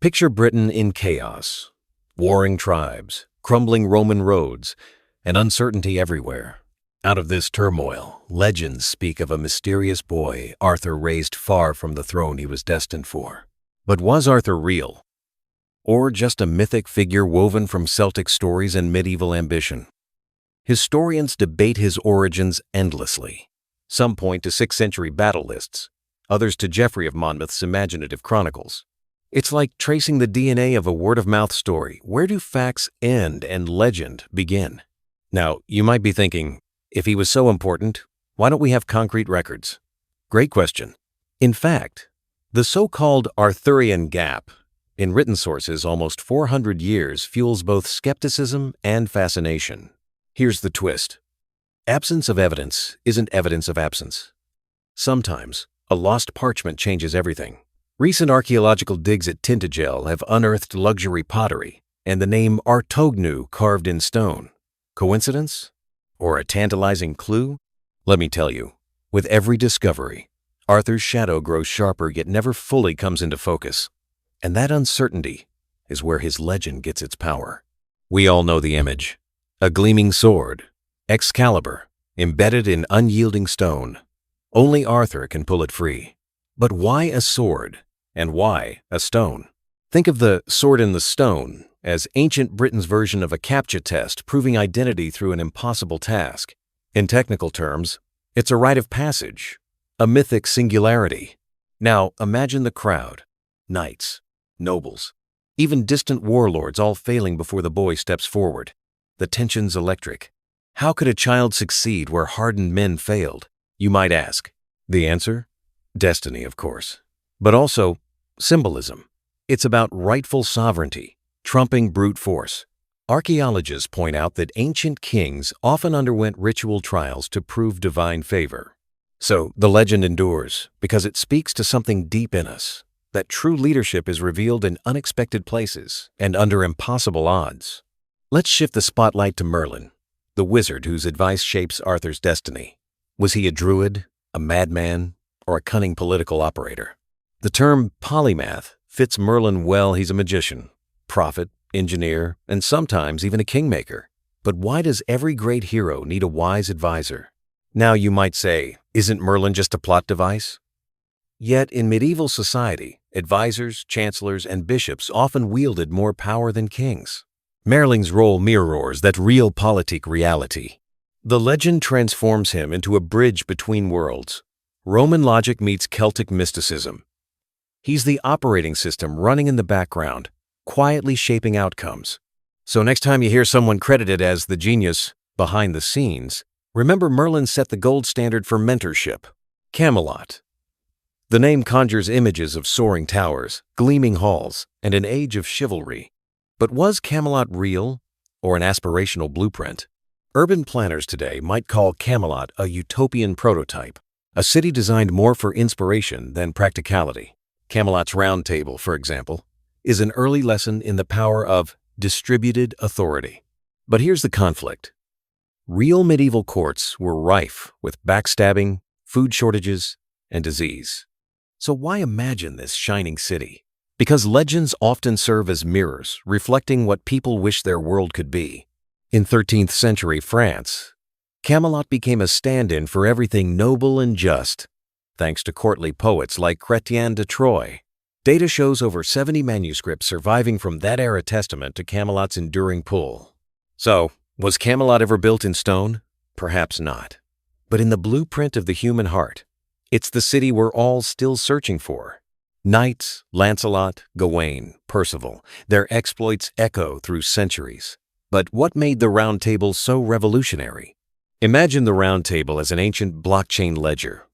Picture Britain in chaos, warring tribes, crumbling Roman roads, and uncertainty everywhere. Out of this turmoil, legends speak of a mysterious boy Arthur raised far from the throne he was destined for. But was Arthur real? Or just a mythic figure woven from Celtic stories and medieval ambition? Historians debate his origins endlessly. Some point to 6th century battle lists, others to Geoffrey of Monmouth's imaginative chronicles. It's like tracing the DNA of a word-of-mouth story. Where do facts end and legend begin? Now, you might be thinking, if he was so important, why don't we have concrete records? Great question. In fact, the so-called Arthurian gap in written sources almost 400 years fuels both skepticism and fascination. Here's the twist. Absence of evidence isn't evidence of absence. Sometimes, a lost parchment changes everything. Recent archaeological digs at Tintagel have unearthed luxury pottery and the name Artognu carved in stone. Coincidence? Or a tantalizing clue? Let me tell you, with every discovery, Arthur's shadow grows sharper yet never fully comes into focus. And that uncertainty is where his legend gets its power. We all know the image. A gleaming sword, Excalibur, embedded in unyielding stone. Only Arthur can pull it free. But why a sword, and why a stone? Think of the sword in the stone as ancient Britain's version of a CAPTCHA test proving identity through an impossible task. In technical terms, it's a rite of passage, a mythic singularity. Now imagine the crowd, knights, nobles, even distant warlords all failing before the boy steps forward. The tension's electric. How could a child succeed where hardened men failed, you might ask? The answer? Destiny, of course. But also symbolism. It's about rightful sovereignty, trumping brute force. Archaeologists point out that ancient kings often underwent ritual trials to prove divine favor. So the legend endures because it speaks to something deep in us, that true leadership is revealed in unexpected places and under impossible odds. Let's shift the spotlight to Merlin, the wizard whose advice shapes Arthur's destiny. Was he a druid, a madman, or a cunning political operator? The term polymath fits Merlin well. He's a magician, prophet, engineer, and sometimes even a kingmaker. But why does every great hero need a wise advisor? Now you might say, isn't Merlin just a plot device? Yet in medieval society, advisors, chancellors, and bishops often wielded more power than kings. Merlin's role mirrors that realpolitik reality. The legend transforms him into a bridge between worlds. Roman logic meets Celtic mysticism. He's the operating system running in the background, quietly shaping outcomes. So next time you hear someone credited as the genius behind the scenes, remember Merlin set the gold standard for mentorship. Camelot. The name conjures images of soaring towers, gleaming halls, and an age of chivalry. But was Camelot real, or an aspirational blueprint? Urban planners today might call Camelot a utopian prototype, a city designed more for inspiration than practicality. Camelot's Roundtable, for example, is an early lesson in the power of distributed authority. But here's the conflict. Real medieval courts were rife with backstabbing, food shortages, and disease. So why imagine this shining city? Because legends often serve as mirrors, reflecting what people wish their world could be. In 13th century France, Camelot became a stand-in for everything noble and just, thanks to courtly poets like Chrétien de Troyes. Data shows over 70 manuscripts surviving from that era testament to Camelot's enduring pull. So, was Camelot ever built in stone? Perhaps not. But in the blueprint of the human heart, it's the city we're all still searching for. Knights, Lancelot, Gawain, Percival, their exploits echo through centuries. But what made the Round Table so revolutionary? Imagine the Round Table as an ancient blockchain ledger.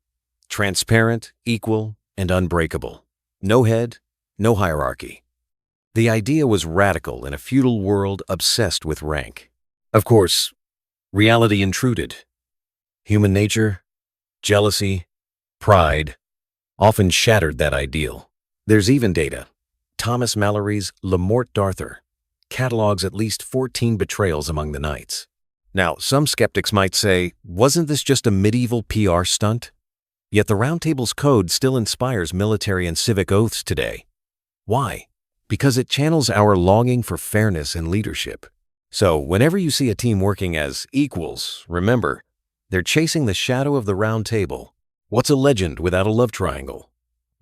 Transparent, equal, and unbreakable. No head, no hierarchy. The idea was radical in a feudal world obsessed with rank. Of course, reality intruded. Human nature, jealousy, pride, often shattered that ideal. There's even data. Thomas Mallory's Le Morte d'Arthur catalogs at least 14 betrayals among the knights. Now, some skeptics might say, wasn't this just a medieval PR stunt? Yet the Round Table's code still inspires military and civic oaths today. Why? because it channels our longing for fairness and leadership. So, whenever you see a team working as equals, remember, they're chasing the shadow of the Round Table. What's a legend without a love triangle?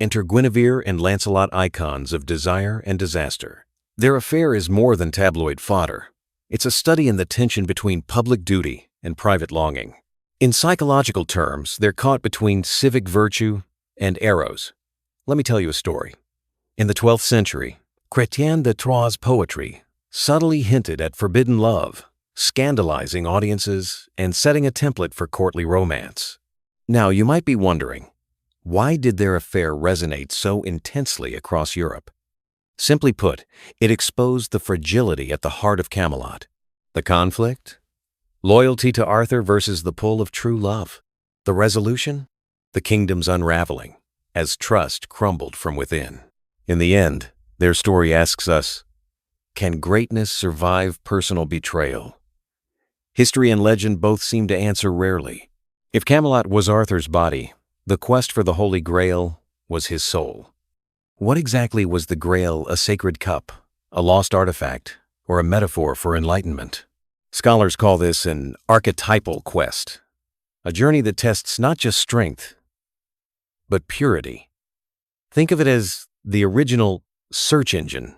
Enter Guinevere and Lancelot, icons of desire and disaster. Their affair is more than tabloid fodder. It's a study in the tension between public duty and private longing. In psychological terms, they're caught between civic virtue and arrows. Let me tell you a story. In the 12th century, Chrétien de Troyes' poetry subtly hinted at forbidden love, scandalizing audiences and setting a template for courtly romance. Now, you might be wondering, why did their affair resonate so intensely across Europe? Simply put, it exposed the fragility at the heart of Camelot. The conflict? Loyalty to Arthur versus the pull of true love. The resolution? The kingdom's unraveling, as trust crumbled from within. In the end, their story asks us, can greatness survive personal betrayal? History and legend both seem to answer rarely. If Camelot was Arthur's body, the quest for the Holy Grail was his soul. What exactly was the Grail? A sacred cup, a lost artifact, or a metaphor for enlightenment? Scholars call this an archetypal quest, a journey that tests not just strength, but purity. Think of it as the original search engine,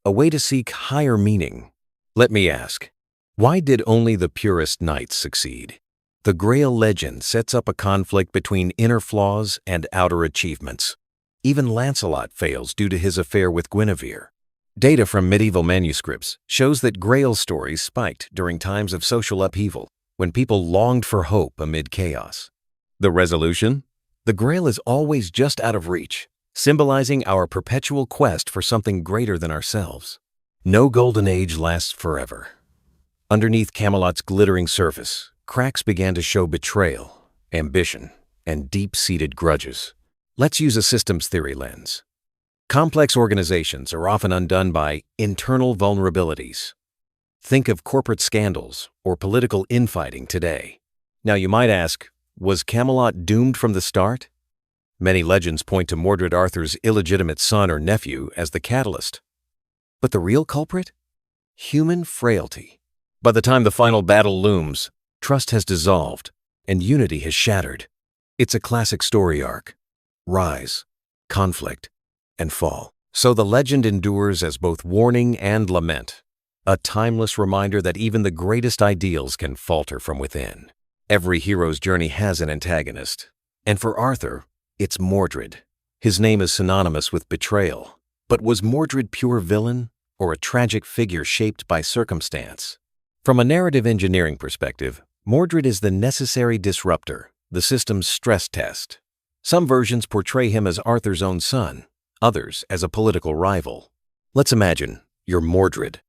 a way to seek higher meaning. Let me ask, why did only the purest knights succeed? The Grail legend sets up a conflict between inner flaws and outer achievements. Even Lancelot fails due to his affair with Guinevere. Data from medieval manuscripts shows that Grail stories spiked during times of social upheaval, when people longed for hope amid chaos. The resolution? The Grail is always just out of reach, symbolizing our perpetual quest for something greater than ourselves. No golden age lasts forever. Underneath Camelot's glittering surface, cracks began to show betrayal, ambition, and deep-seated grudges. Let's use a systems theory lens. Complex organizations are often undone by internal vulnerabilities. Think of corporate scandals or political infighting today. Now you might ask, was Camelot doomed from the start? Many legends point to Mordred, Arthur's illegitimate son or nephew, as the catalyst. But the real culprit? Human frailty. By the time the final battle looms, trust has dissolved and unity has shattered. It's a classic story arc. Rise, conflict, and fall. So the legend endures as both warning and lament, a timeless reminder that even the greatest ideals can falter from within. Every hero's journey has an antagonist, and for Arthur, it's Mordred. His name is synonymous with betrayal. But was Mordred pure villain or a tragic figure shaped by circumstance? From a narrative engineering perspective, Mordred is the necessary disruptor, the system's stress test. Some versions portray him as Arthur's own son, others as a political rival. Let's imagine you're Mordred,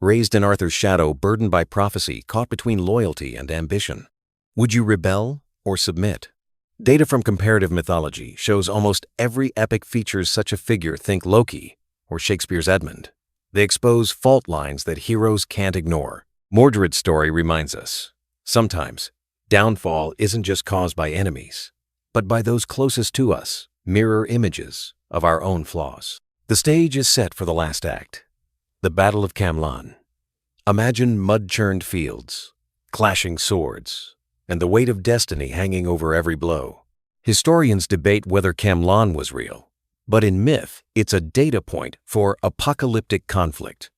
raised in Arthur's shadow, burdened by prophecy, caught between loyalty and ambition. Would you rebel or submit? Data from comparative mythology shows almost every epic features such a figure. Think Loki or Shakespeare's Edmund. They expose fault lines that heroes can't ignore. Mordred's story reminds us, sometimes, downfall isn't just caused by enemies, but by those closest to us, mirror images of our own flaws. The stage is set for the last act, the Battle of Camlan. Imagine mud-churned fields, clashing swords, and the weight of destiny hanging over every blow. Historians debate whether Camlan was real, but in myth, it's a data point for apocalyptic conflict.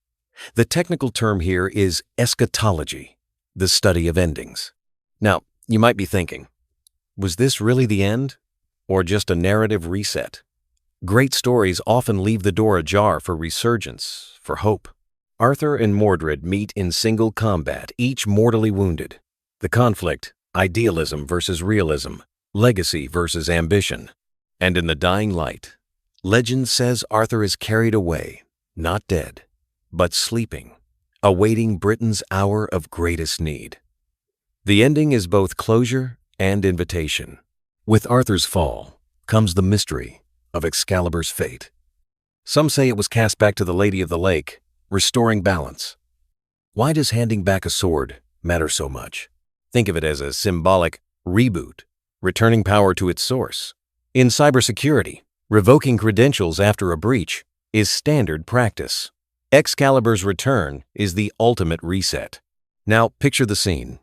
The technical term here is eschatology, the study of endings. Now, you might be thinking, was this really the end, or just a narrative reset? Great stories often leave the door ajar for resurgence, for hope. Arthur and Mordred meet in single combat, each mortally wounded. The conflict, idealism versus realism, legacy versus ambition. And in the dying light, legend says Arthur is carried away, not dead, but sleeping, awaiting Britain's hour of greatest need. The ending is both closure and invitation. With Arthur's fall comes the mystery of Excalibur's fate. Some say it was cast back to the Lady of the Lake, restoring balance. Why does handing back a sword matter so much? Think of it as a symbolic reboot, returning power to its source. In cybersecurity, revoking credentials after a breach is standard practice. Excalibur's return is the ultimate reset. Now picture the scene.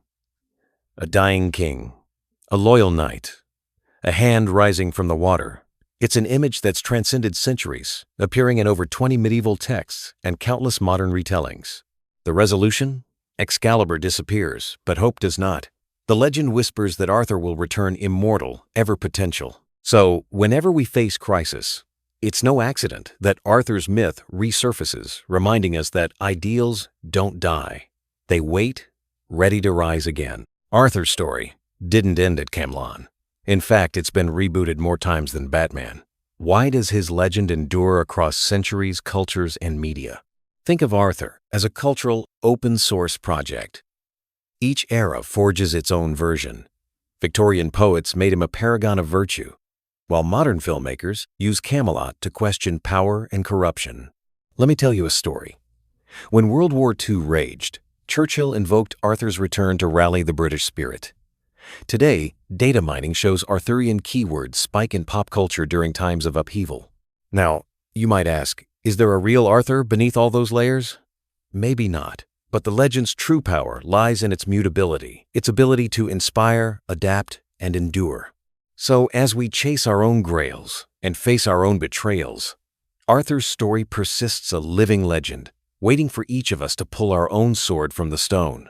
A dying king, a loyal knight, a hand rising from the water. It's an image that's transcended centuries, appearing in over 20 medieval texts and countless modern retellings. The resolution? Excalibur disappears, but hope does not. The legend whispers that Arthur will return immortal, ever potential. So, whenever we face crisis, it's no accident that Arthur's myth resurfaces, reminding us that ideals don't die. They wait, ready to rise again. Arthur's story didn't end at Camlan. In fact, it's been rebooted more times than Batman. Why does his legend endure across centuries, cultures, and media? Think of Arthur as a cultural, open-source project. Each era forges its own version. Victorian poets made him a paragon of virtue, while modern filmmakers use Camelot to question power and corruption. Let me tell you a story. When World War II raged, Churchill invoked Arthur's return to rally the British spirit. Today, data mining shows Arthurian keywords spike in pop culture during times of upheaval. Now, you might ask, is there a real Arthur beneath all those layers? Maybe not, but the legend's true power lies in its mutability, its ability to inspire, adapt, and endure. So, as we chase our own grails and face our own betrayals, Arthur's story persists a living legend, waiting for each of us to pull our own sword from the stone.